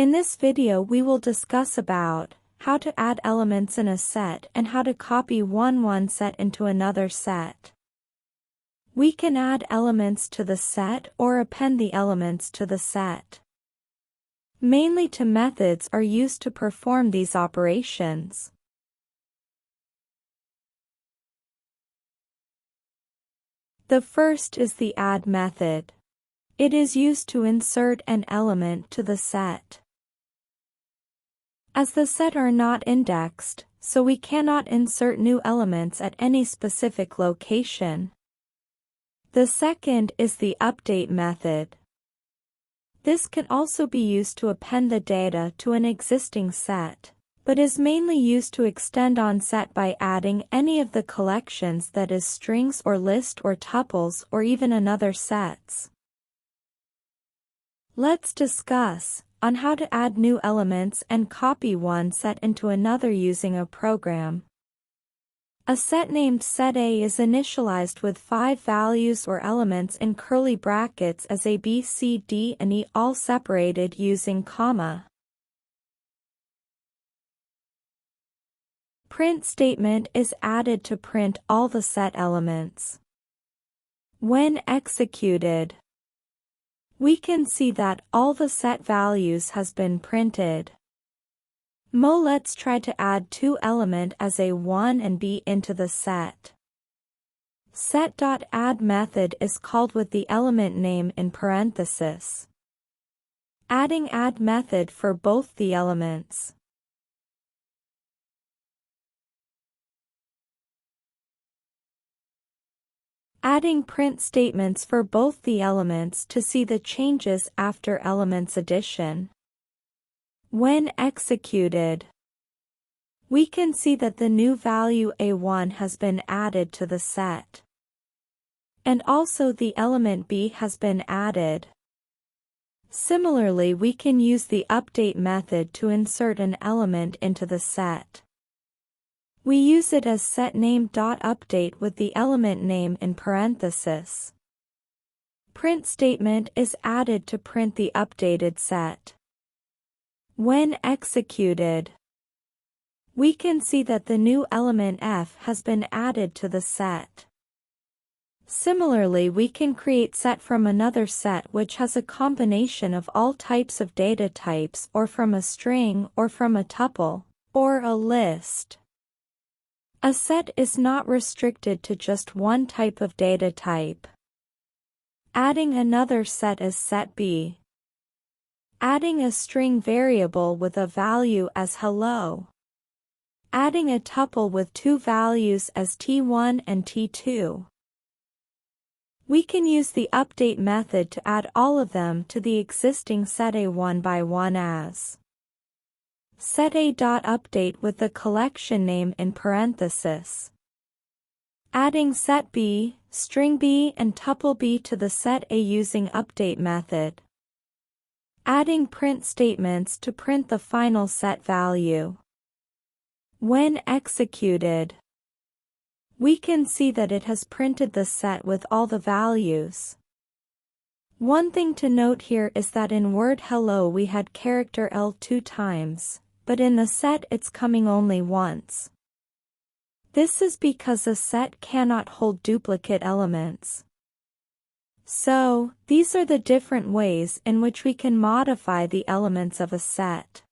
In this video we will discuss about how to add elements in a set and how to copy one set into another set. We can add elements to the set or append the elements to the set. Mainly two methods are used to perform these operations. The first is the add method. It is used to insert an element to the set. As the set are not indexed, so we cannot insert new elements at any specific location. The second is the update method. This can also be used to append the data to an existing set, but is mainly used to extend on set by adding any of the collections, that is strings or list or tuples or even another sets. Let's discuss on how to add new elements and copy one set into another using a program. A set named set A is initialized with 5 values or elements in curly brackets as A, B, C, D, and E, all separated using comma. Print statement is added to print all the set elements. When executed, we can see that all the set values has been printed. Let's try to add 2 element as A1 and B into the set. Set.add method is called with the element name in parenthesis. Adding add method for both the elements. Adding print statements for both the elements to see the changes after elements addition. When executed, we can see that the new value A1 has been added to the set. And also the element B has been added. Similarly, we can use the update method to insert an element into the set. We use it as setName.update with the element name in parenthesis. Print statement is added to print the updated set. When executed, we can see that the new element F has been added to the set. Similarly, we can create set from another set which has a combination of all types of data types, or from a string, or from a tuple, or a list. A set is not restricted to just one type of data type. Adding another set as set B. Adding a string variable with a value as hello. Adding a tuple with 2 values as T1 and T2. We can use the update method to add all of them to the existing set A one by one as setA.update with the collection name in parenthesis. Adding set B, string B and tuple B to the set A using update method. Adding print statements to print the final set value. When executed, we can see that it has printed the set with all the values. One thing to note here is that in word hello we had character L 2 times, but in the set it's coming only once. This is because a set cannot hold duplicate elements. So, these are the different ways in which we can modify the elements of a set.